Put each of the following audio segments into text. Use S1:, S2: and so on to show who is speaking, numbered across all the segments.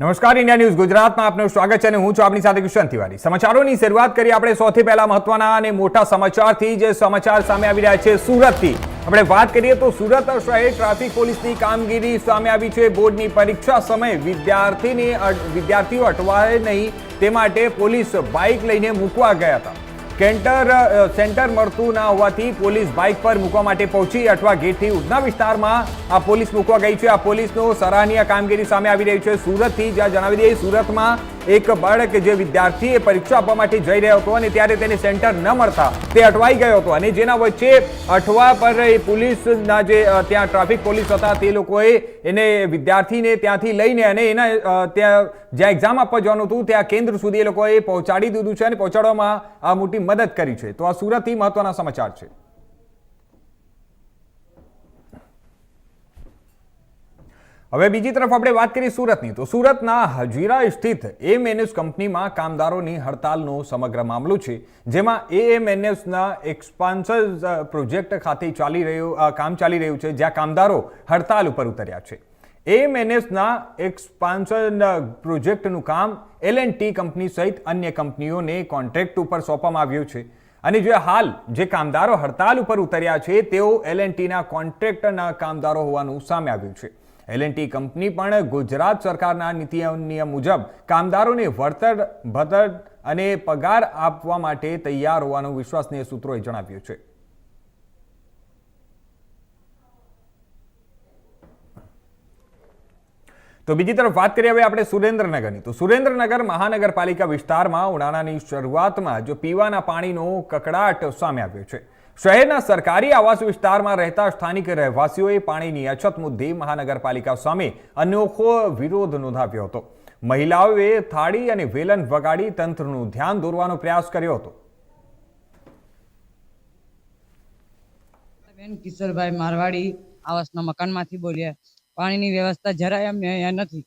S1: નમસ્કાર, India news ગુજરાતમાં આપનું સ્વાગત છે અને હું છું આપની સાથે કિશન તિવારી। સમાચારોની શરૂઆત કરી આપણે સૌથી પહેલા મહત્વના અને મોટા સમાચારથી। જે સમાચાર સામે આવી રહ્યા છે સુરતથી। આપણે વાત કરીએ તો સુરત શહેર ટ્રાફિક પોલીસની કામગીરી સામે આવી છે। બોર્ડની પરીક્ષા સમયે વિદ્યાર્થીઓ અટવાય નહીં તે માટે પોલીસ બાઇક લઈને મૂકવા ગયા હતા। સેન્ટર મળતું ના હોવાથી પોલીસ બાઇક પર મૂકવા માટે પહોંચી અઠવા ગેટથી ઉધના વિસ્તારમાં આ પોલીસ મૂકવા ગઈ છે। આ પોલીસનો સરાહનીય કામગીરી સામે આવી રહી છે સુરતથી। જ્યાં જણાવી દઈએ સુરતમાં એક બાળક જે વિદ્યાર્થી પરીક્ષા આપવા માટે જઈ રહ્યો હતો અને ત્યારે તેને સેન્ટર ન મળતા તે અટવાઈ ગયો હતો અને જેના વચ્ચે અટવા પર એ પોલીસના જે ત્યાં ટ્રાફિક પોલીસ હતા તે લોકોએ એને વિદ્યાર્થીને ત્યાંથી લઈને અને એના ત્યાં જ્યાં એક્ઝામ આપવા જવાનું હતું ત્યાં કેન્દ્ર સુધી એ લોકોએ પહોંચાડી દીધું છે અને પહોંચાડવામાં આ મોટી મદદ કરી છે। તો આ સુરતથી મહત્વના સમાચાર છે। હવે બીજી તરફ આપણે વાત કરીએ સુરતની તો સુરતના હજીરા સ્થિત એએમએનએસ કંપનીમાં કામદારોની હડતાલનો સમગ્ર મામલો છે। જેમાં એએમએનએસના એક્સપાન્શન પ્રોજેક્ટ ખાતે કામ ચાલી રહ્યું છે જ્યાં કામદારો હડતાલ ઉપર ઉતર્યા છે। એએમએનએસના એક્સપાન્શન પ્રોજેક્ટનું કામ L&T કંપની સહિત અન્ય કંપનીઓને કોન્ટ્રાક્ટ ઉપર સોંપવામાં આવ્યું છે અને જે હાલ જે કામદારો હડતાલ ઉપર ઉતર્યા છે તેઓ L&Tના કોન્ટ્રાક્ટના કામદારો હોવાનું સામે આવ્યું છે। L&T કંપની પણ ગુજરાત સરકારના નીતિ નિયમ મુજબ કામદારોને વળતર ભથ્થા અને પગાર આપવા માટે તૈયાર હોવાનું વિશ્વસનીય સૂત્રોએ જણાવ્યું છે। તો બીજી તરફ વાત કરીએ હવે આપણે સુરેન્દ્રનગરની તો સુરેન્દ્રનગર મહાનગરપાલિકા વિસ્તારમાં ઉનાળાની શરૂઆતમાં જો પીવાના પાણીનો કકડાટ સામે આવ્યો છે। શહેરના સરકારી આવાસ વિસ્તારમાં રહેતા સ્થાનિક રહેવાસીઓએ પાણીની અછત મુદ્દે મહાનગરપાલિકા સામે અનોખો વિરોધ નોંધાવ્યો હતો। મહિલાઓએ થાળી અને વેલણ વગાડી તંત્રનું ધ્યાન દોરવાનો પ્રયાસ કર્યો હતો।
S2: કિશોરભાઈ મારવાડી આવાસના મકાનમાંથી બોલ્યા। પાણીની વ્યવસ્થા જરાય અમને અહીંયા નથી।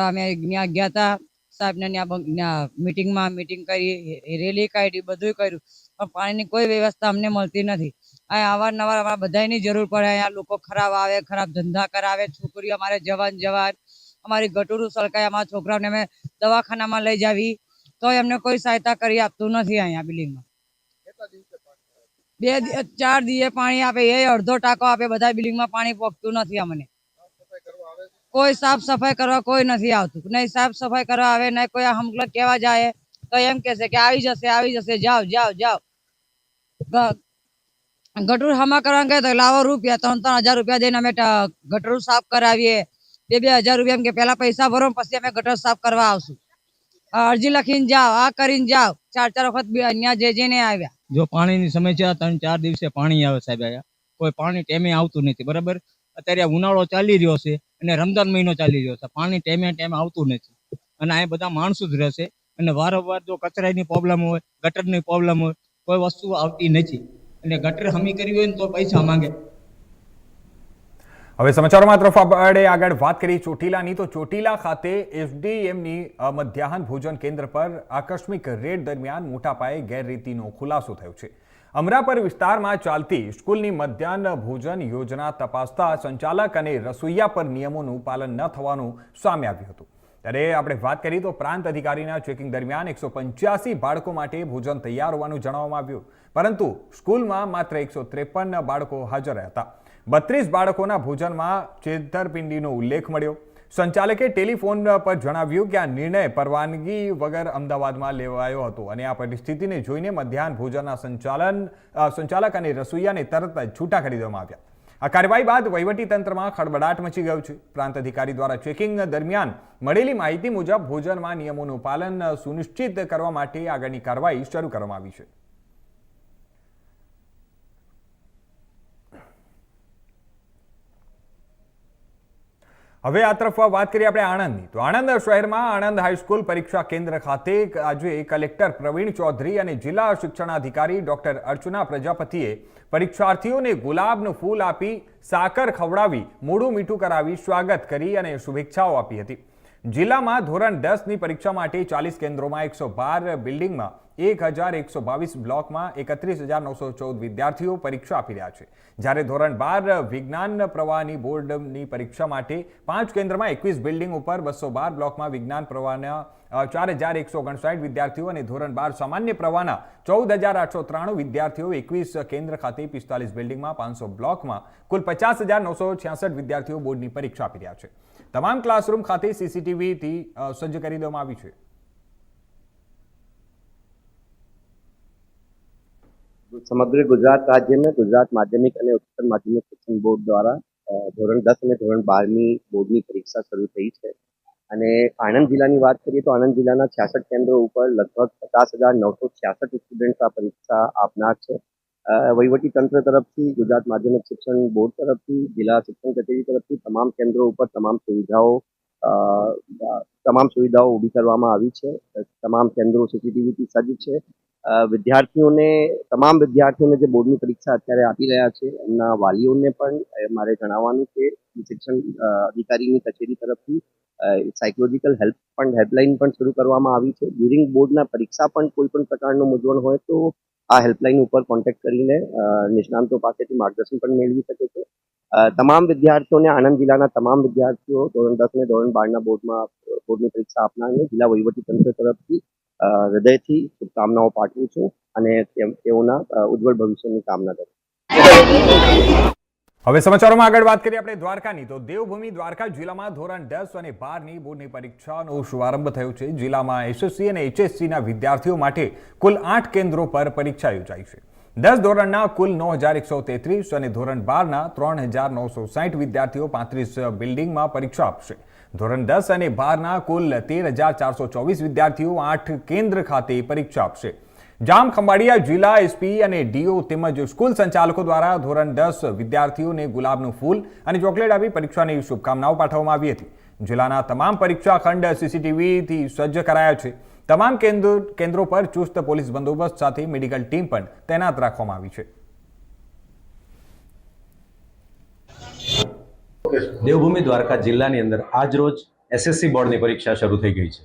S2: અમે ત્યાં ગયા હતા સાહેબને ત્યાં મીટિંગ કરી રેલી કાઢી બધું કર્યું પણ પાણીની કોઈ વ્યવસ્થા અમને મળતી નથી। અહીંયા અવારનવાર અમારા બધાની જરૂર પડે। અહીંયા લોકો ખરાબ આવે, ખરાબ ધંધા કરાવે, છોકરીઓ અમારે જવાન અમારી ગટુરું સળકાય, અમારા છોકરાઓને અમે દવાખાનામાં લઈ જાવી તો એમને કોઈ સહાયતા કરી આપતું નથી। અહીંયા બિલ્ડિંગમાં 4 દિવસે પાણી આપે એ અડધો ટાંકો આપે। બધા બિલ્ડિંગમાં પાણી પહોંચતું નથી। અમને કોઈ સાફ સફાઈ કરવા કોઈ નથી આવતું। નહીં સાફ સફાઈ કરવા આવે નહીં કોઈ હમલો કહેવા જાય તો એમ કહેશે કે આવી જશે જાઓ જાઓ જાઓ। ગટરું હમા કરવા ગયા તો લાવો રૂપિયા 3-3 હજાર રૂપિયા દઈને અમે ગટરું સાફ કરાવીએ। 2-2 હજાર રૂપિયા એમ કે પહેલા પૈસા ભરો પછી અમે ગટર સાફ કરવા આવશું। અરજી લખીને જાઓ, આ કરીને જાઓ। 4-4 વખત અહીંયા જેને આવ્યા।
S3: જો પાણીની સમસ્યા 3-4 દિવસે પાણી આવે સાહેબ। અહીંયા કોઈ પાણી ટાઈમે આવતું નથી બરાબર। અત્યારે ઉનાળો ચાલી રહ્યો છે અને રમજાન મહિનો ચાલી રહ્યો છે। પાણી ટાઈમે આવતું નથી અને આ બધા માણસો જ રહેશે અને વારંવાર જો કચરાની પ્રોબ્લેમ હોય, ગટરની પ્રોબ્લેમ હોય, કોઈ વસ્તુ આવતી નથી અને ગટર હમી કરવી હોય ને તો પૈસા માંગે।
S1: હવે સમાચારોમાં તરફ આપણે આગળ વાત કરીએ ચોટીલાની તો ચોટીલા ખાતે એસડીએમની મધ્યાહન ભોજન કેન્દ્ર પર આકસ્મિક રેડ દરમિયાન મોટા પાયે ગેરરીતિનો ખુલાસો થયો છે। અમરાપર વિસ્તારમાં ચાલતી સ્કૂલની મધ્યાહન ભોજન યોજના તપાસતા સંચાલક અને રસોઈયા પર નિયમોનું પાલન ન થવાનું સામે આવ્યું હતું। ત્યારે આપણે વાત કરીએ તો પ્રાંત અધિકારીના ચેકિંગ દરમિયાન 185 બાળકો માટે ભોજન તૈયાર હોવાનું જણાવવામાં આવ્યું પરંતુ સ્કૂલમાં માત્ર 153 બાળકો હાજર હતા। 32 બાળકોના ભોજનમાં છેતરપિંડીનો ઉલ્લેખ મળ્યો। સંચાલકે ટેલિફોન પર જણાવ્યું કે આ નિર્ણય પરવાનગી વગર અમદાવાદમાં લેવાયો હતો અને આ પરિસ્થિતિને જોઈને મધ્યાહન ભોજનના સંચાલક અને રસોઈયાને તરત જ છૂટા કરી દેવામાં આવ્યા। આ કાર્યવાહી બાદ વહીવટીતંત્રમાં ખળબળાટ મચી ગયો છે। પ્રાંત અધિકારી દ્વારા ચેકિંગ દરમિયાન મળેલી માહિતી મુજબ ભોજનમાં નિયમોનું પાલન સુનિશ્ચિત કરવા માટે આગળની કાર્યવાહી શરૂ કરવામાં આવી છે। હવે આ તરફ વાત કરીએ આપણે આણંદની તો આણંદ શહેરમાં આણંદ હાઈસ્કૂલ પરીક્ષા કેન્દ્ર ખાતે આજે કલેક્ટર પ્રવીણ ચૌધરી અને જિલ્લા શિક્ષણાધિકારી ડોક્ટર અર્ચના પ્રજાપતિએ પરીક્ષાર્થીઓને ગુલાબનું ફૂલ આપી સાકર ખવડાવી મોઢું મીઠું કરાવી સ્વાગત કરી અને શુભેચ્છાઓ આપી હતી। જિલ્લામાં ધોરણ 10ની પરીક્ષા માટે 40 કેન્દ્રોમાં 112 બિલ્ડિંગમાં 1122 બ્લોકમાં 31,914 વિદ્યાર્થીઓ પરીક્ષા આપી રહ્યા છે, જ્યારે ધોરણ 12 વિજ્ઞાન પ્રવાહની બોર્ડની પરીક્ષા માટે 5 કેન્દ્રમાં 21 બિલ્ડિંગ ઉપર 212 બ્લોકમાં વિજ્ઞાન પ્રવાહના 4,159 વિદ્યાર્થીઓ અને ધોરણ 12 સામાન્ય પ્રવાહના 14,893 વિદ્યાર્થીઓ 21 કેન્દ્ર ખાતે 45 બિલ્ડિંગમાં 500 બ્લોકમાં કુલ 50,966 વિદ્યાર્થીઓ બોર્ડની પરીક્ષા આપી રહ્યા છે. તમામ ક્લાસરૂમ ખાતે સીસીટીવીથી સજ્જ કરી દેવામાં આવી છે.
S4: समग्र गुजरात राज्य में गुजरात माध्यमिक અને ઉચ્ચતર માધ્યમિક શિક્ષણ બોર્ડ દ્વારા ધોરણ 10 અને ધોરણ 12ની બોર્ડની પરીક્ષા શરૂ થઈ છે અને આણંદ જિલ્લાની વાત કરીએ તો આણંદ જિલ્લાના 66 કેન્દ્રો ઉપર લગભગ 50,966 સ્ટુડન્ટ્સ આ પરીક્ષા આપનાર છે. વહીવટી તંત્ર તરફથી, ગુજરાત માધ્યમિક શિક્ષણ બોર્ડ તરફથી, જિલ્લા શિક્ષણ કચેરી તરફથી તમામ કેન્દ્રો ઉપર તમામ સુવિધાઓ ઊભી કરવામાં આવી છે. તમામ કેન્દ્રો સીસીટીવીથી સજ્જ છે. તમામ વિદ્યાર્થીઓને જે બોર્ડની પરીક્ષા અત્યારે આપી રહ્યા છે એમના વાલીઓને પણ મારે જણાવવાનું કે શિક્ષણ અધિકારીની કચેરી તરફથી સાયકોલોજીકલ હેલ્પલાઇન પણ શરૂ કરવામાં આવી છે. ડ્યુરિંગ બોર્ડના પરીક્ષા પણ કોઈ પણ પ્રકારનું મૂંઝવણ હોય તો આ હેલ્પલાઇન ઉપર કોન્ટેક્ટ કરીને નિષ્ણાંતો પાસેથી માર્ગદર્શન પણ મેળવી શકે છે. તમામ વિદ્યાર્થીઓને, આણંદ જિલ્લાના તમામ વિદ્યાર્થીઓ ધોરણ 10 અને ધોરણ 12ના બોર્ડની પરીક્ષા આપનારને જિલ્લા વહીવટી તંત્ર તરફથી હૃદયથી શુભકામનાઓ પાઠવું છું અને તેઓના ઉજ્જવળ ભવિષ્યની કામના કરું.
S1: હવે સમાચારોમાં આગળ વાત કરીએ આપણે દ્વારકાની. તો દેવભૂમિ દ્વારકા જિલ્લામાં ધોરણ 10 અને 12ની બોર્ડની પરીક્ષાનો શુભારંભ થયો છે. જિલ્લામાં એસએસસી અને એચએસસીના વિદ્યાર્થીઓ માટે કુલ 8 કેન્દ્રો પર પરીક્ષા યોજાઈ છે. 10 ધોરણના કુલ 9,133 અને ધોરણ 12ના 3,960 વિદ્યાર્થીઓ 35 બિલ્ડિંગમાં પરીક્ષા આપશે. ધોરણ 10 અને 12ના કુલ 13,424 વિદ્યાર્થીઓ 8 કેન્દ્ર ખાતે પરીક્ષા આપશે. જામ ખંભાળિયા જિલ્લા એસપી અને ડીઓ તેમજ સ્કૂલ સંચાલકો દ્વારા ધોરણ 10 વિદ્યાર્થીઓને ગુલાબનું ફૂલ અને ચોકલેટ આપી પરીક્ષાની શુભકામનાઓ પાઠવવામાં આવી હતી. જિલ્લાના તમામ પરીક્ષા ખંડ સીસીટીવીથી સજ્જ કરાયા છે. તમામ કેન્દ્રો પર ચુસ્ત પોલીસ બંદોબસ્ત સાથે મેડિકલ ટીમ પણ તૈનાત રાખવામાં આવી છે.
S5: દેવભૂમિ દ્વારકા જિલ્લાની અંદર આજ રોજ એસએસસી બોર્ડની પરીક્ષા શરૂ થઈ ગઈ છે,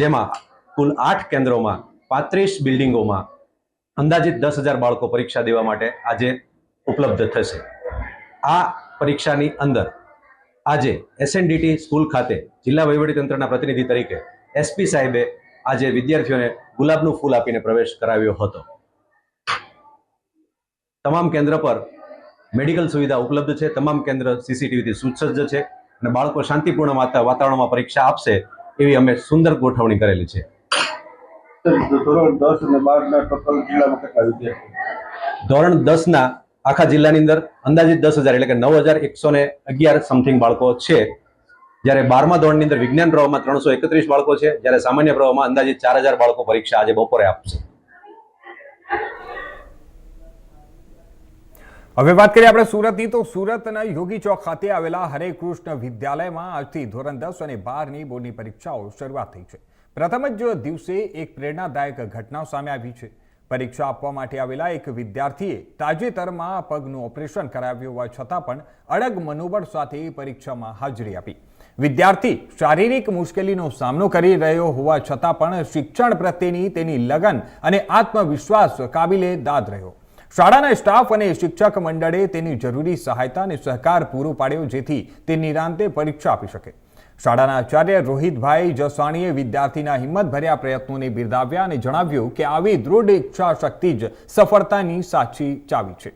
S5: જેમાં કુલ 8 કેન્દ્રોમાં 35 બિલ્ડિંગોમાં અંદાજિત 10,000 બાળકો પરીક્ષા દેવા માટે આજે ઉપલબ્ધ થશે. આ પરીક્ષાની અંદર આજે એસએનડીટી સ્કૂલ ખાતે જિલ્લા વહીવટીતંત્રના પ્રતિનિધિ તરીકે એસપી સાહેબે આજે વિદ્યાર્થીઓને ગુલાબનું ફૂલ આપીને પ્રવેશ કરાવ્યો હતો. તમામ કેન્દ્ર પર મેડિકલ સુવિધા ઉપલબ્ધ છે. તમામ કેન્દ્ર સીસીટીવીથી સુસજ્જ છે અને બાળકો શાંતિપૂર્ણ વાતાવરણમાં પરીક્ષા આપશે એવી અમે સુંદર ગોઠવણી કરેલી છે.
S6: ધોરણ 10 અને 12ના ટોટલ જિલ્લામાં કેટલા વિદ્યાર્થીઓ?
S5: ધોરણ 10ના આખા જિલ્લાની અંદર અંદાજિત 10,000 એટલે કે 9,111 સમથિંગ બાળકો છે, જ્યારે 12મા ધોરણની અંદર વિજ્ઞાન પ્રવાહમાં 331 બાળકો છે, જ્યારે સામાન્ય પ્રવાહમાં અંદાજિત 4,000 બાળકો પરીક્ષા આજે બપોરે આપશે.
S1: હવે વાત કરીએ આપણે સુરતની. તો સુરતના યોગી ચોક ખાતે આવેલા હરે કૃષ્ણ વિદ્યાલયમાં આજથી ધોરણ 10 અને 12ની બોર્ડની પરીક્ષાઓ શરૂઆત થઈ છે. પ્રથમ જ દિવસે એક પ્રેરણાદાયક ઘટના સામે આવી છે. પરીક્ષા આપવા માટે આવેલા એક વિદ્યાર્થીએ તાજેતરમાં પગનું ઓપરેશન કરાવ્યું હોવા છતાં પણ અડગ મનોબળ સાથે પરીક્ષામાં હાજરી આપી. વિદ્યાર્થી શારીરિક મુશ્કેલીનો સામનો કરી રહ્યો હોવા છતાં પણ શિક્ષણ પ્રત્યેની તેની લગન અને આત્મવિશ્વાસ કાબિલે દાદ રહ્યો. શાળાના સ્ટાફ અને શિક્ષક મંડળે તેની જરૂરી સહાયતા અને સહકાર પૂરો પાડ્યો, જેથી તે નિરાંતે પરીક્ષા આપી શકે. શાળાના આચાર્ય રોહિતભાઈ જસાણીએ વિદ્યાર્થીના હિંમતભર્યા પ્રયત્નોને બિરદાવ્યા અને જણાવ્યું કે આવી દૃઢ ઈચ્છા શક્તિ જ સફળતાની સાચી ચાવી છે.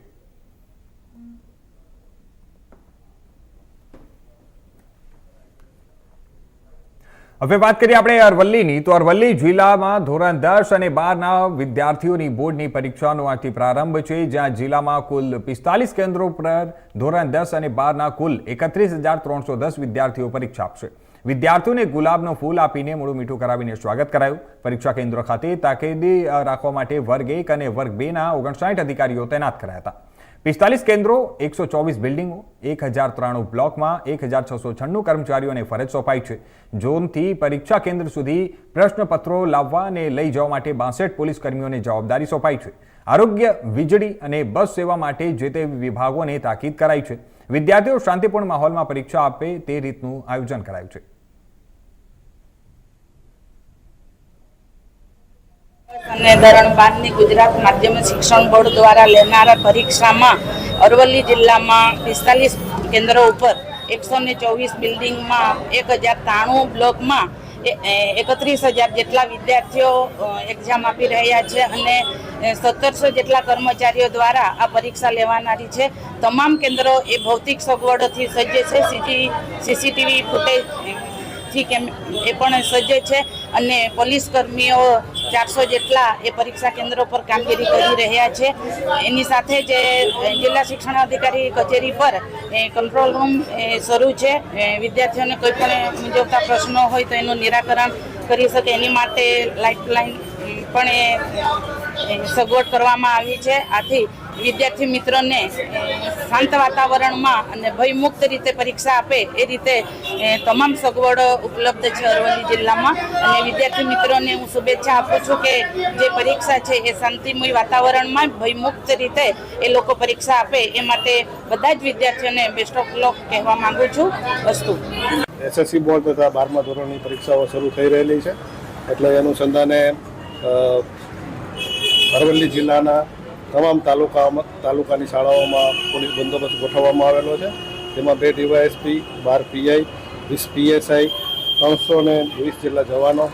S1: હવે વાત કરીએ આપણે અરવલ્લીની. તો અરવલ્લી જિલ્લામાં ધોરણ 10 અને 12ના વિદ્યાર્થીઓની બોર્ડની પરીક્ષાનો આજથી પ્રારંભ છે, જ્યાં જિલ્લામાં કુલ 45 કેન્દ્રો પર ધોરણ 10 અને 12ના કુલ 31,310 વિદ્યાર્થીઓ પરીક્ષા આપશે. વિદ્યાર્થીઓને ગુલાબનું ફૂલ આપીને મોઢું મીઠું કરાવીને સ્વાગત કરાયું. પરીક્ષા કેન્દ્ર ખાતે તાકીદી રાખવા માટે વર્ગ 1 અને વર્ગ 2ના 59 અધિકારીઓ તૈનાત કરાયા હતા. 45 કેન્દ્રો, 124 બિલ્ડિંગો, 1,093 બ્લોકમાં 1,696 કર્મચારીઓને ફરજ સોંપાઈ છે. ઝોનથી પરીક્ષા કેન્દ્ર સુધી પ્રશ્નપત્રો લાવવા અને લઈ જવા માટે 62 પોલીસ કર્મીઓને જવાબદારી સોંપાઈ છે. આરોગ્ય, વીજળી અને બસ સેવા માટે જે તે વિભાગોને તાકીદ કરાઈ છે. વિદ્યાર્થીઓ શાંતિપૂર્ણ માહોલમાં પરીક્ષા આપે તે રીતનું આયોજન કરાયું છે.
S7: અને ધોરણ 12ની ગુજરાત માધ્યમિક શિક્ષણ બોર્ડ દ્વારા લેનારા પરીક્ષામાં અરવલ્લી જિલ્લામાં 45 કેન્દ્રો ઉપર 124 બિલ્ડિંગમાં 1093 બ્લોકમાં 31,000 જેટલા વિદ્યાર્થીઓ એક્ઝામ આપી રહ્યા છે અને 1700 જેટલા કર્મચારીઓ દ્વારા આ પરીક્ષા લેવાનારી છે. તમામ કેન્દ્રો એ ભૌતિક સગવડોથી સજ્જ છે. સીસીટીવી ફૂટેજથી એ પણ સજ્જ છે અને પોલીસ કર્મીઓ 400 જેટલા એ પરીક્ષા કેન્દ્રો પર કામગીરી કરી રહ્યા છે. એની સાથે જ જિલ્લા શિક્ષણાધિકારી કચેરી પર કંટ્રોલ રૂમ શરૂ છે. વિદ્યાર્થીઓને કોઈ પણ મૂંઝવતા પ્રશ્નો હોય તો એનું નિરાકરણ કરી શકે એની માટે લાઇફલાઇન પણ સગવડ કરવામાં આવી છે. આથી વિદ્યાર્થી મિત્રોને શાંત વાતાવરણમાં અને ભયમુક્ત રીતે પરીક્ષા આપે એ રીતે તમામ સગવડો ઉપલબ્ધ છે અરવલ્લી જિલ્લામાં. અને વિદ્યાર્થી મિત્રોને હું શુભેચ્છા આપું છું કે જે પરીક્ષા છે એ શાંતિમય વાતાવરણમાં ભયમુક્ત રીતે એ લોકો પરીક્ષા આપે એ માટે બધા જ વિદ્યાર્થીઓને બેસ્ટ ઓફ લક કહેવા માંગુ છું. વસ્તુ
S6: એસએસસી બોર્ડ તથા 12મા ધોરણની પરીક્ષાઓ શરૂ થઈ રહેલી છે, એટલે એ અનુસંધાને અરવલ્લી જિલ્લાના તમામ તાલુકાની શાળાઓમાં પોલીસ બંદોબસ્ત ગોઠવવામાં આવેલો છે. તેમાં 2 ડીવાયએસપી, 12 પીઆઈ, 20 પીએસઆઈ, 320 જેટલા જવાનો,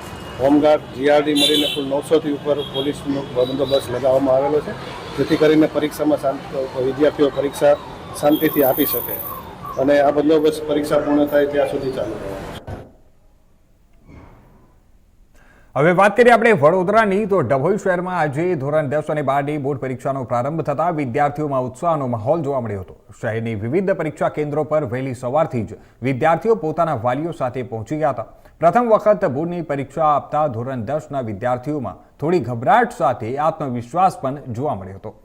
S6: હોમગાર્ડ, જીઆરડી મળીને કુલ 900થી ઉપર પોલીસનો બંદોબસ્ત લગાવવામાં આવેલો છે, જેથી કરીને પરીક્ષામાં વિદ્યાર્થીઓ પરીક્ષા શાંતિથી આપી શકે અને આ બંદોબસ્ત પરીક્ષા પૂર્ણ થાય ત્યાં સુધી ચાલુ રહેવાનો છે.
S1: હવે વાત કરીએ આપણે વડોદરાની, તો ડભોઈ શહેરમાં આજે ધોરણ 10 અને 12ની બોર્ડ પરીક્ષાનો પ્રારંભ થતા વિદ્યાર્થીઓમાં ઉત્સાહનો માહોલ જોવા મળ્યો હતો. શહેરની વિવિધ પરીક્ષા કેન્દ્રો પર વહેલી સવારથી જ વિદ્યાર્થીઓ પોતાના વાલીઓ સાથે પહોંચી ગયા હતા. પ્રથમ વખત બોર્ડની પરીક્ષા આપતા ધોરણ 10ના વિદ્યાર્થીઓમાં થોડી ગભરાટ સાથે આત્મવિશ્વાસ પણ જોવા મળ્યો હતો.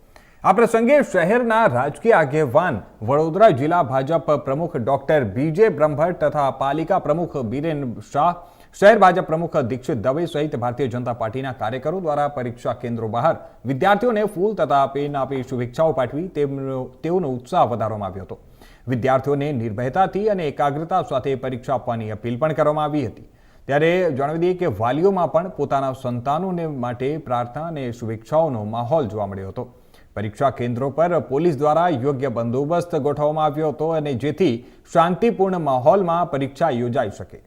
S1: આ પ્રસંગે શહેરના રાજકીય આગેવાન વડોદરા જિલ્લા ભાજપ પ્રમુખ ડોક્ટર બીજે બ્રહ્મભટ્ટ તથા પાલિકા પ્રમુખ બીરેન શાહ, શહેર ભાજપ પ્રમુખ દીક્ષિત દવે સહિત ભારતીય જનતા પાર્ટીના કાર્યકરો દ્વારા પરીક્ષા કેન્દ્રો બહાર વિદ્યાર્થીઓને ફૂલ તથા પેન આપી શુભેચ્છાઓ પાઠવી તેઓનો ઉત્સાહ વધારવામાં આવ્યો હતો. વિદ્યાર્થીઓને નિર્ભયતાથી અને એકાગ્રતા સાથે પરીક્ષા આપવાની અપીલ પણ કરવામાં આવી હતી. ત્યારે જણાવી દઈએ કે વાલીઓમાં પણ પોતાના સંતાનોને માટે પ્રાર્થના અને શુભેચ્છાઓનો માહોલ જોવા મળ્યો હતો. પરીક્ષા કેન્દ્રો પર પોલીસ દ્વારા યોગ્ય બંદોબસ્ત ગોઠવવામાં આવ્યો હતો અને જેથી શાંતિપૂર્ણ માહોલમાં પરીક્ષા યોજાઈ શકે.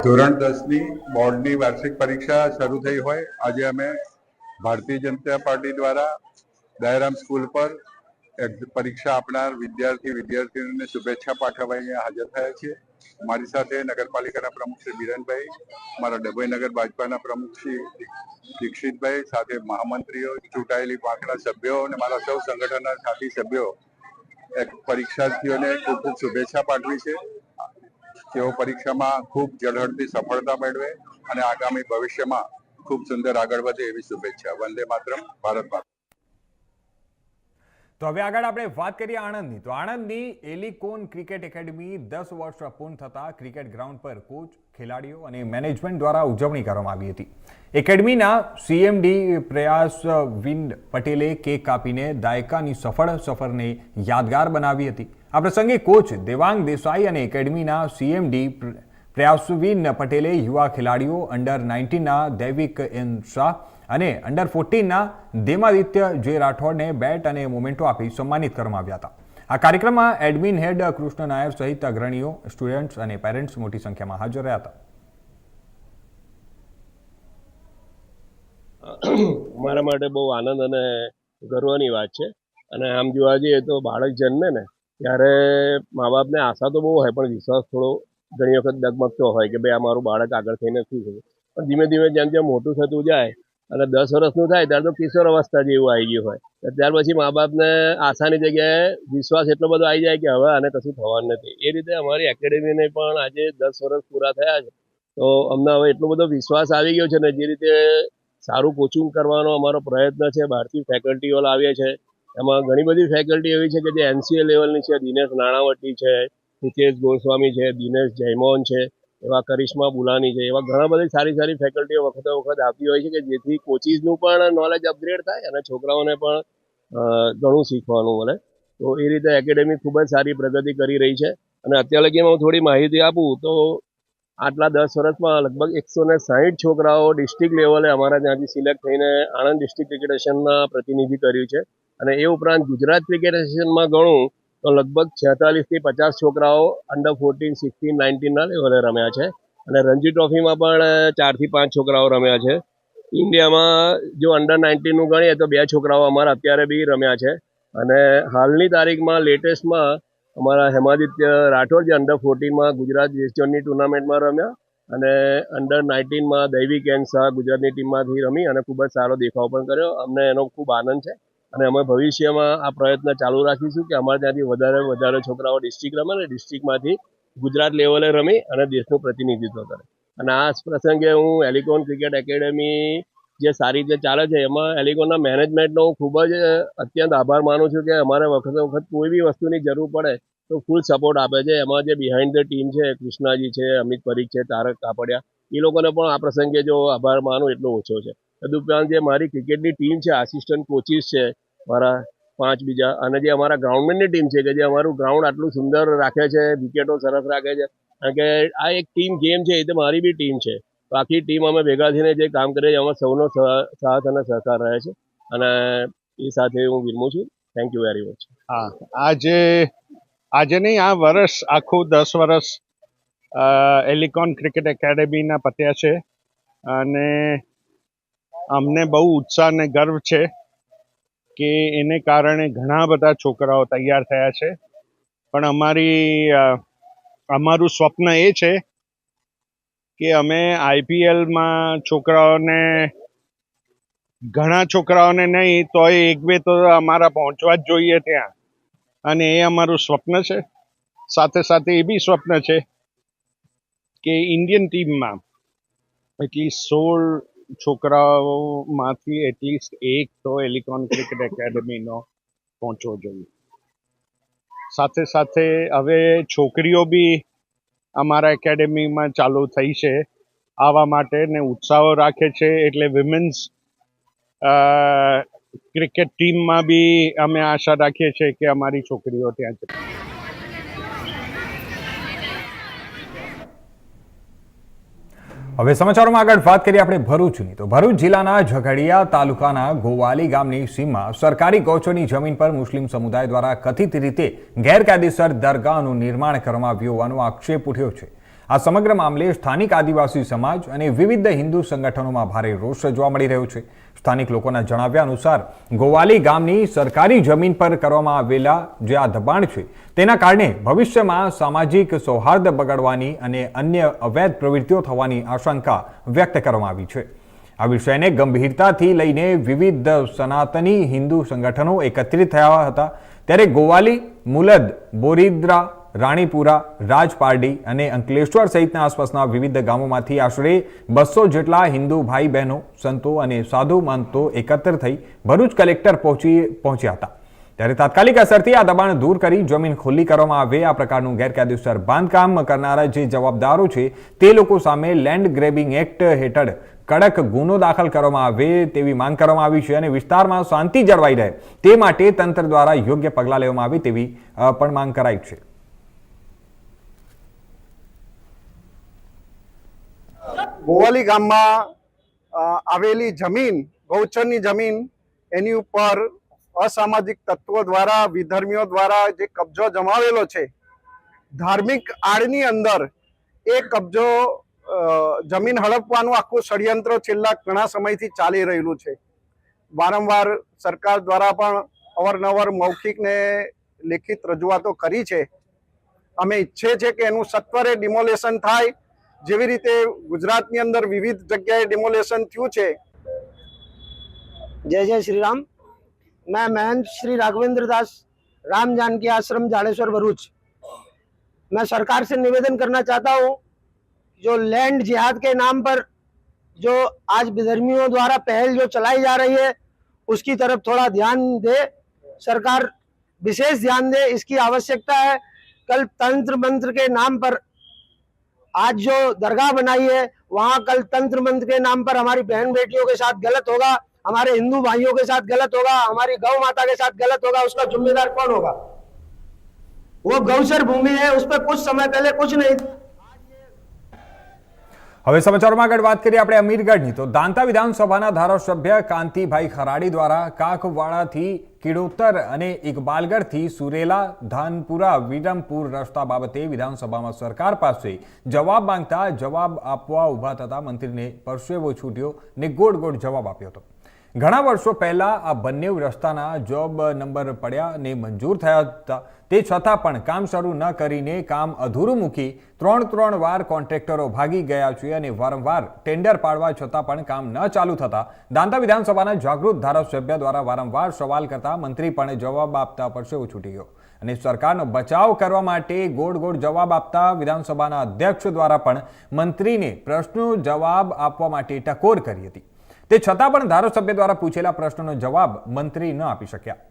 S8: ધોરણ 10ની બોર્ડની વાર્ષિક પરીક્ષા શરૂ થઈ હોય આજે અમે ભારતીય જનતા પાર્ટી દ્વારા દયારામ સ્કૂલ પર પરીક્ષા આપનાર વિદ્યાર્થીઓને શુભેચ્છા પાઠવવા અહીંયા હાજર થયા છીએ. મારી સાથે નગરપાલિકાના પ્રમુખ શ્રી બીરનભાઈ, મારા ડભોઈ નગર ભાજપાના પ્રમુખ શ્રી દીક્ષિતભાઈ, સાથે મહામંત્રીઓ, ચૂંટાયેલી પાંખના સભ્યો અને મારા સૌ સંગઠનના સાથી સભ્યો પરીક્ષાર્થીઓને ખૂબ ખૂબ શુભેચ્છા પાઠવી છે. તેઓ પરીક્ષામાં ખૂબ ઝળહળતી સફળતા મેળવે અને આગામી ભવિષ્યમાં ખૂબ સુંદર આગળ વધે એવી શુભેચ્છા. વંદે માતરમ, ભારત માતા.
S1: તો હવે આગળ આપણે વાત કરીએ આણંદની. તો આણંદની એલિકોન ક્રિકેટ એકેડમી 10 વર્ષ પૂર્ણ થતા ક્રિકેટ ગ્રાઉન્ડ પર કોચ, ખેલાડીઓ અને મેનેજમેન્ટ દ્વારા ઉજવણી કરવામાં આવી હતી. એકેડમીના સીએમડી પ્રયાસવિન પટેલે કેક કાપીને દાયકાની સફળ સફરને યાદગાર બનાવી હતી. આ પ્રસંગે કોચ દેવાંગ દેસાઈ અને એકેડમીના સીએમડી પ્રયાસવિન પટેલે યુવા ખેલાડીઓ અંડર 19ના દૈવિક એન શાહ અને અંડર 14ના દેમાદિત્ય જે રાઠોડને બેટ અને મોમેન્ટો આપી સન્માનિત કરવામાં આવ્યા હતા. આ કાર્યક્રમમાં એડમિન હેડ કૃષ્ણ નાયર સહિત અગ્રણીઓ, સ્ટુડન્ટ્સ અને પેરેન્ટ્સ મોટી સંખ્યામાં હાજર રહ્યા હતા.
S9: મારા માટે બહુ આનંદ અને ગર્વની વાત છે. અને આમ જોવા જઈએ તો બાળક જન્મે ને ત્યારે મા બાપને આશા તો બહુ હોય પણ વિશ્વાસ થોડો ઘણી વખત ડગમગતો હોય કે ભાઈ આ મારું બાળક આગળ થઈને શું થયું. પણ ધીમે ધીમે જેમ જેમ મોટું થતું જાય અને 10 વર્ષનું થાય ત્યારે તો કિશોર અવસ્થા જેવું આવી ગયું હોય. ત્યાર પછી મા બાપને આશાની જગ્યાએ વિશ્વાસ એટલો બધો આવી જાય કે હવે આને કશું થવાનું નથી. એ રીતે અમારી એકેડેમીને પણ આજે 10 વર્ષ પૂરા થયા છે તો અમને હવે એટલો બધો વિશ્વાસ આવી ગયો છે ને જે રીતે સારું કોચિંગ કરવાનો અમારો પ્રયત્ન છે. બહારથી ફેકલ્ટીઓ લાવીએ છે, એમાં ઘણી બધી ફેકલ્ટી એવી છે કે જે NCA લેવલની છે. દિનેશ નાણાવટી છે, હિતેશ ગોસ્વામી છે, દિનેશ જયમોહન છે, એવા કરિશ્મા બુલાની છે, એવા ઘણા બધી સારી સારી ફેકલ્ટીઓ વખતે વખત આપતી હોય છે કે જેથી કોચિસનું પણ નોલેજ અપગ્રેડ થાય અને છોકરાઓને પણ ઘણું શીખવાનું મળે. તો એ રીતે એકેડેમી ખૂબ જ સારી પ્રગતિ કરી રહી છે. અને અત્યાર લગીમાં હું થોડી માહિતી આપું તો આટલા 10 વર્ષમાં લગભગ 160 છોકરાઓ ડિસ્ટ્રિક્ટ લેવલે અમારા ત્યાંથી સિલેક્ટ થઈને આણંદ ડિસ્ટ્રિક્ટ ક્રિકેટ એસોસિએશનના પ્રતિનિધિ કર્યું છે. અને એ ઉપરાંત ગુજરાત ક્રિકેટ એસોસિએશનમાં ગણું તો લગભગ 46 થી 50 છોકરાઓ અંડર 14, 16, 19ના લેવલે રમ્યા છે. અને રણજી ટ્રોફીમાં પણ 4 થી 5 છોકરાઓ રમ્યા છે. ઇન્ડિયામાં જો અંડર 19નું ગણીએ તો 2 છોકરાઓ અમારા અત્યારે બી રમ્યા છે. અને હાલની તારીખમાં લેટેસ્ટમાં અમારા હેમાદિત્ય રાઠોડ જે અંડર 14માં ગુજરાત વેસ્ટર્નની ટુર્નામેન્ટમાં રમ્યા અને અંડર 19માં દૈવિક એન શાહ ગુજરાતની ટીમમાંથી રમી અને ખૂબ જ સારો દેખાવ પણ કર્યો. અમને એનો ખૂબ આનંદ છે અને અમે ભવિષ્યમાં આ પ્રયત્ન ચાલુ રાખીશું કે અમારે ત્યાંથી વધારે છોકરાઓ ડિસ્ટ્રિક્ટ રમે અને ડિસ્ટ્રિક્ટમાંથી ગુજરાત લેવલે રમી અને દેશનું પ્રતિનિધિત્વ કરે. અને આ પ્રસંગે હું એલિકોન ક્રિકેટ એકેડેમી જે સારી રીતે ચાલે છે એમાં એલિકોનના મેનેજમેન્ટનો હું ખૂબ જ અત્યંત આભાર માનું છું કે અમારે વખતે કોઈ બી વસ્તુની જરૂર પડે તો ફૂલ સપોર્ટ આપે છે. એમાં જે બિહાઇન્ડ ધ ટીમ છે, કૃષ્ણાજી છે, અમિત પરીખ છે, તારક કાપડિયા, એ લોકોને પણ આ પ્રસંગે જો આભાર માનું એટલો ઓછો છે. તદુપરાંત જે મારી ક્રિકેટની ટીમ છે, આસિસ્ટન્ટ કોચિસ છે મારા 5 બીજા, અને જે અમારા ગ્રાઉન્ડમેનની ટીમ છે કે જે અમારું ગ્રાઉન્ડ આટલું સુંદર રાખે છે, વિકેટો સરસ રાખે છે, કારણ કે આ એક ટીમ ગેમ છે. એ તો મારી બી ટીમ છે. તો આખી ટીમ અમે ભેગા થઈને જે કામ કરીએ છીએ એમાં સૌનો સાથ અને સહકાર રહે છે. અને એ સાથે હું વિરમું છું. Thank you very much.
S10: હા, આજે નહીં, આ વર્ષ આખું 10 વર્ષ એલિકોન ક્રિકેટ એકેડેમીના પત્યા છે અને અમને બહુ ઉત્સાહ અને ગર્વ છે કે એને કારણે ઘણા બધા છોકરાઓ તૈયાર થયા છે. પણ અમારું સ્વપ્ન એ છે કે અમે આઈપીએલમાં ઘણા છોકરાઓને નહીં તોય 1-2 તો અમારા પહોંચવા જ જોઈએ ત્યાં, અને એ અમારું સ્વપ્ન છે. સાથે સાથે એ બી સ્વપ્ન છે કે ઇન્ડિયન ટીમમાં એટલીસ્ટ 16 છોકરાઓમાંથી એટલીસ્ટ એક તો એલિકોન ક્રિકેટ એકેડેમીનો પહોંચવો જોઈએ. સાથે સાથે હવે છોકરીઓ બી અમારા એકેડેમીમાં ચાલુ થઈ છે આવવા માટે ને ઉત્સાહો રાખે છે. એટલે વિમેન્સ ક્રિકેટ ટીમમાં બી અમે આશા રાખીએ છીએ કે અમારી છોકરીઓ ત્યાં જશે.
S1: હવે સમાચારોમાં આગળ વાત કરીએ આપણે ભરૂચની. તો ભરૂચ જિલ્લાના ઝઘડિયા તાલુકાના ગોવાલી ગામની સીમમાં સરકારી ગૌચરની જમીન પર મુસ્લિમ સમુદાય દ્વારા કથિત રીતે ગેરકાયદેસર દરગાહનું નિર્માણ કરવામાં આવ્યું હોવાનો આક્ષેપ ઉઠ્યો છે. આ સમગ્ર મામલે સ્થાનિક આદિવાસી સમાજ અને વિવિધ હિન્દુ સંગઠનોમાં ભારે રોષ જોવા મળી રહ્યો છે. સ્થાનિક લોકોના જણાવ્યા અનુસાર ગોવાલી ગામની સરકારી જમીન પર કરવામાં આવેલા જે આ દબાણ છે તેના કારણે ભવિષ્યમાં સામાજિક સૌહાર્દ બગડવાની અને અન્ય અવૈધ પ્રવૃત્તિઓ થવાની આશંકા વ્યક્ત કરવામાં આવી છે. આ વિષયને ગંભીરતાથી લઈને વિવિધ સનાતની હિન્દુ સંગઠનો એકત્રિત થયા હતા. ત્યારે ગોવાલી, મુલદ, બોરીદ્રા, રાણીપુરા, રાજપારડી અને અંકલેશ્વર સહિતના આસપાસના વિવિધ ગામોમાંથી આશરે 200 જેટલા હિન્દુ ભાઈ બહેનો, સંતો અને સાધુ મહંતો એકત્ર થઈ ભરૂચ કલેક્ટર પહોંચ્યા હતા. ત્યારે તાત્કાલિક અસરથી આ દબાણ દૂર કરી જમીન ખુલ્લી કરવામાં આવે. આ પ્રકારનું ગેરકાયદેસર બાંધકામ કરનારા જે જવાબદારો છે તે લોકો સામે લેન્ડ ગ્રેબિંગ એક્ટ હેઠળ કડક ગુનો દાખલ કરવામાં આવે તેવી માંગ કરવામાં આવી છે અને વિસ્તારમાં શાંતિ જળવાઈ રહે તે માટે તંત્ર દ્વારા યોગ્ય પગલાં લેવામાં આવે તેવી પણ માંગ કરાઈ છે.
S6: ગોવાલી ગામમાં આવેલી જમીન, ગૌચરની જમીન, એની ઉપર અસામાજિક તત્વો દ્વારા, વિધર્મીઓ દ્વારા જે કબજો જમાવેલો છે, ધાર્મિક આડની અંદર એ કબજો જમીન હડપવાનું આખું ષડયંત્ર છેલ્લા ઘણા સમયથી ચાલી રહેલું છે. વારંવાર સરકાર દ્વારા પણ અવારનવાર મૌખિક ને લેખિત રજૂઆતો કરી છે. અમે ઈચ્છીએ છીએ કે એનું સત્વરે ડિમોલેશન થાય. જેવી રીતે ગુજરાતની અંદર વિવિધ જગ્યાએ ડિમોલેશન થયું છે.
S11: जय जय श्री राम। मैं महंत श्री राघवेंद्र दास, राम जानकी आश्रम जाड़ेश्वर भरूच। मैं सरकार से निवेदन करना चाहता हूँ, जो लैंड जिहाद के नाम पर जो आज विधर्मियों द्वारा पहल जो चलाई जा रही है उसकी तरफ थोड़ा ध्यान दे, सरकार विशेष ध्यान दे, इसकी आवश्यकता है। कल तंत्र मंत्र के नाम पर आज जो दरगाह बनाई है वहाँ कल तंत्र मंत्र के नाम पर हमारी बहन बेटियों के साथ गलत होगा, हमारे हिंदू भाइयों के साथ गलत होगा, हमारी गौ माता के साथ गलत होगा। उसका जिम्मेदार कौन होगा? वो गौचर भूमि है, उस पर कुछ समय पहले कुछ नहीं,
S1: હવે સમાચારોમાં આગળ વાત કરીએ આપણે અમીરગઢની તો દાંતા વિધાનસભાના ધારાસભ્ય કાંતિભાઈ ખરાડી દ્વારા કાકવાડાથી કિડોતર અને ઇકબાલગઢથી સુરેલા ધાનપુરા વિરમપુર રસ્તા બાબતે વિધાનસભામાં સરકાર પાસે જવાબ માંગતા જવાબ આપવા ઊભા થતા મંત્રીને પરસેવો છૂટ્યો ને ગોળ ગોળ જવાબ આપ્યો હતો. ઘણા વર્ષો પહેલા આ બંને રસ્તાના જોબ નંબર પડ્યા અને મંજૂર થયા હતા. તે છતાં પણ કામ શરૂ ન કરીને કામ અધૂરું મૂકી ત્રણ વાર કોન્ટ્રાક્ટરો ભાગી ગયા છે અને વારંવાર ટેન્ડર પાડવા છતાં પણ કામ ન ચાલુ થતા દાંતા વિધાનસભાના જાગૃત ધારાસભ્ય દ્વારા વારંવાર સવાલ કરતા મંત્રી પણ જવાબ આપતા પરસેવો છૂટી ગયો અને સરકારનો બચાવ કરવા માટે ગોળ ગોળ જવાબ આપતા વિધાનસભાના અધ્યક્ષ દ્વારા પણ મંત્રીને પ્રશ્નો જવાબ આપવા માટે ટકોર કરી હતી. તે છતાં પણ ધારાસભ્ય દ્વારા પૂછેલા પ્રશ્નનો જવાબ મંત્રી ન આપી શક્યા.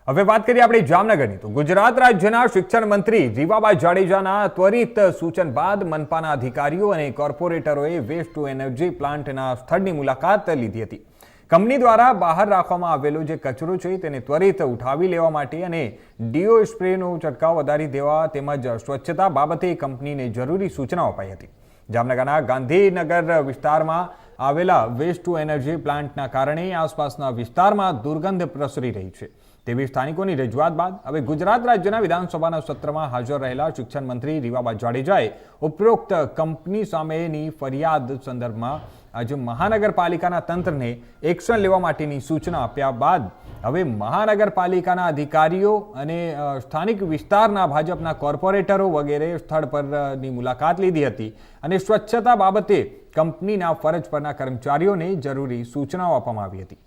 S1: હવે વાત કરીએ આપણે જામનગરની તો ગુજરાત રાજ્યના શિક્ષણ મંત્રી રીવાબા જાડેજાના ત્વરિત સૂચન બાદ મનપાના અધિકારીઓ અને કોર્પોરેટરોએ વેસ્ટ ટુ એનર્જી પ્લાન્ટના સ્થળની મુલાકાત લીધી હતી. કંપની દ્વારા બહાર રાખવામાં આવેલો જે કચરો છે તેને ત્વરિત ઉઠાવી લેવા માટે અને ડીઓ સ્પ્રેનો છંટકાવ વધારી દેવા તેમજ સ્વચ્છતા બાબતે કંપનીને જરૂરી સૂચનાઓ અપાઈ હતી. જામનગરના ગાંધીનગર વિસ્તારમાં આવેલા વેસ્ટ ટુ એનર્જી પ્લાન્ટના કારણે આસપાસના વિસ્તારમાં દુર્ગંધ પ્રસરી રહી છે તેવી સ્થાનિકોની રજૂઆત બાદ હવે ગુજરાત રાજ્યના વિધાનસભાના સત્રમાં હાજર રહેલા શિક્ષણ મંત્રી રીવાબા જાડેજાએ ઉપરોક્ત કંપની સામેની ફરિયાદ સંદર્ભમાં આજે મહાનગરપાલિકાના તંત્રને એક્શન લેવા માટેની સૂચના આપ્યા બાદ હવે મહાનગરપાલિકાના અધિકારીઓ અને સ્થાનિક વિસ્તારના ભાજપના કોર્પોરેટરો વગેરે સ્થળ પરની મુલાકાત લીધી હતી અને સ્વચ્છતા બાબતે કંપનીના ફરજ પરના કર્મચારીઓને જરૂરી સૂચનાઓ આપવામાં આવી હતી.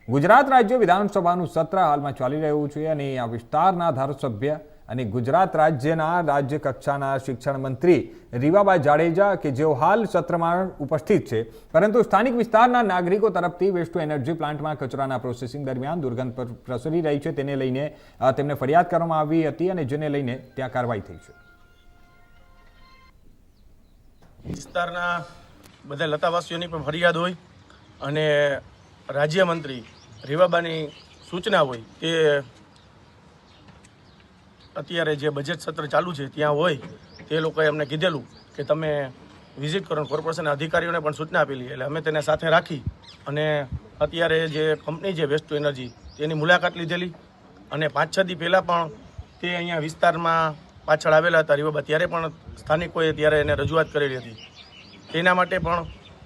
S1: ગુજરાત રાજ્ય વિધાનસભાનું સત્ર હાલમાં ચાલી રહ્યું છે અને આ વિસ્તારના ધારાસભ્ય અને ગુજરાત રાજ્યના રાજ્ય કક્ષાના શિક્ષણ મંત્રી રીવાબા જાડેજા કે જેઓ હાલ સત્રમાં ઉપસ્થિત છે પરંતુ સ્થાનિક વિસ્તારના નાગરિકો તરફથી વેસ્ટ ટુ એનર્જી પ્લાન્ટમાં કચરાના પ્રોસેસિંગ દરમિયાન દુર્ગંધ પ્રસરી રહી છે તેને લઈને તેમને ફરિયાદ કરવામાં આવી હતી અને જેને લઈને ત્યાં કાર્યવાહી થઈ છે.
S12: વિસ્તારના બધા લતાવાસીઓની પણ ફરિયાદ હોય અને રાજ્યમંત્રી રીવાબાની સૂચના હોય તે અત્યારે જે બજેટ સત્ર ચાલુ છે ત્યાં હોય તે લોકોએ અમને કીધેલું કે તમે વિઝિટ કરો. કોર્પોરેશનના અધિકારીઓને પણ સૂચના આપેલી એટલે અમે તેને સાથે રાખી અને અત્યારે જે કંપની છે વેસ્ટ ટુ એનર્જી તેની મુલાકાત લીધેલી અને 5-6 દી પહેલાં પણ તે અહીંયા વિસ્તારમાં પાછળ આવેલા હતા રીવાબા ત્યારે પણ સ્થાનિકોએ ત્યારે એને રજૂઆત કરેલી હતી. તેના માટે પણ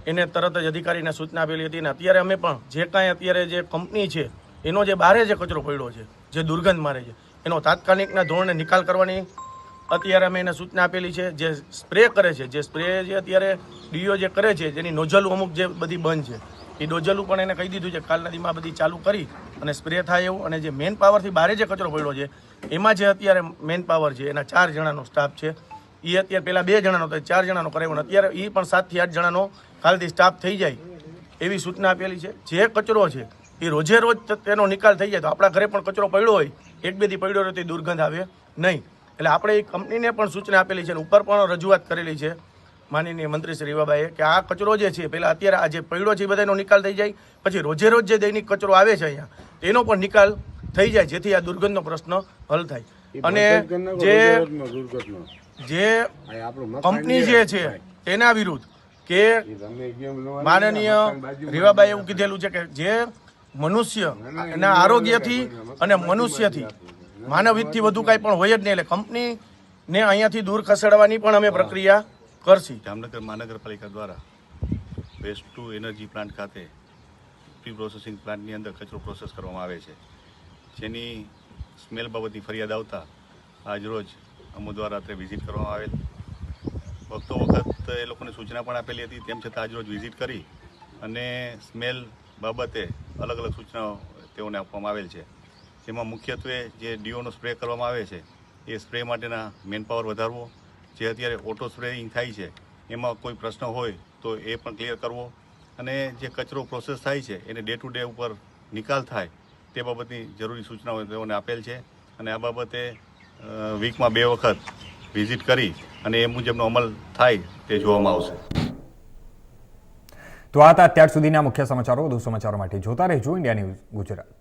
S12: એને તરત જ અધિકારીને સૂચના આપેલી હતી અને અત્યારે અમે પણ જે કાંઈ અત્યારે જે કંપની છે એનો જે બહારે જે કચરો પડ્યો છે જે દુર્ગંધ મારે છે એનો તાત્કાલિકના ધોરણે નિકાલ કરવાની અત્યારે અમે એને સૂચના આપેલી છે. જે સ્પ્રે કરે છે જે સ્પ્રે જે અત્યારે ડીઓ જે કરે છે જેની નોઝલ અમુક જે બધી બંધ છે એ નોઝલું પણ એને કહી દીધું છે કાલ નદીમાં બધી ચાલુ કરી અને સ્પ્રે થાય એવું. અને જે મેન પાવરથી બહારે જે કચરો પડ્યો છે એમાં જે અત્યારે મેન પાવર છે એના 4 જણાનો સ્ટાફ છે એ અત્યારે પહેલાં 2 જણાનો તો 4 જણાનો કરાવ્યો અત્યારે એ પણ 7 થી 8 જણાનો કાલથી સ્ટાફ થઈ જાય એવી સૂચના આપેલી છે. જે કચરો છે એ રોજે રોજ તેનો નિકાલ થઈ જાય તો આપણા ઘરે પણ કચરો પડ્યો હોય 1-2 દી પડ્યો હોય તો દુર્ગંધ આવે નહીં. એટલે આપણે એ કંપનીને પણ સૂચના આપેલી છે અને ઉપર પણ રજૂઆત કરેલી છે માનનીય મંત્રી શ્રી રીવાબાએ કે આ કચરો જે છે પહેલાં અત્યારે આ જે પડ્યો છે એ બધાનો નિકાલ થઈ જાય પછી રોજે રોજ જે દૈનિક કચરો આવે છે અહીંયા તેનો પણ નિકાલ થઈ જાય જેથી આ દુર્ગંધનો પ્રશ્ન હલ થાય. અને જે કંપની જે છે તેના વિરુદ્ધ કે માનનીય રીવાબાએ એવું કીધેલું છે કે જે મનુષ્યના આરોગ્યથી અને મનુષ્યથી માનવહિતથી વધુ કાંઈ પણ હોય જ નહીં એટલે કંપનીને અહીંયાથી દૂર ખસેડવાની પણ અમે પ્રક્રિયા કરશી.
S13: જામનગર મહાનગરપાલિકા દ્વારા વેસ્ટ ટુ એનર્જી પ્લાન્ટ ખાતે પ્રી પ્રોસેસિંગ પ્લાન્ટની અંદર કચરો પ્રોસેસ કરવામાં આવે છે જેની સ્મેલ બાબતની ફરિયાદ આવતા આજરોજ અમો દ્વારા અત્યારે વિઝિટ કરવામાં આવેલ. વખત એ લોકોને સૂચના પણ આપેલી હતી તેમ છતાં આજરોજ વિઝિટ કરી અને સ્મેલ બાબતે અલગ અલગ સૂચનાઓ તેઓને આપવામાં આવેલ છે. જેમાં મુખ્યત્વે જે ડીઓનો સ્પ્રે કરવામાં આવે છે એ સ્પ્રે માટેના મેનપાવર વધારવો, જે અત્યારે ઓટો સ્પ્રેઇંગ થાય છે એમાં કોઈ પ્રશ્ન હોય તો એ પણ ક્લિયર કરવો અને જે કચરો પ્રોસેસ થાય છે એને ડે ટુ ડે ઉપર નિકાલ થાય તે બાબતની જરૂરી સૂચનાઓ તેઓને આપેલ છે. અને આ બાબતે વીકમાં 2 વખત વિઝિટ કરી અને એ મુજબનો અમલ થાય તે જોવામાં આવશે.
S1: તો આ હતા અત્યાર સુધીના મુખ્ય સમાચારો. વધુ સમાચારો માટે જોતા રહેજો ઇન્ડિયા ન્યૂઝ ગુજરાત.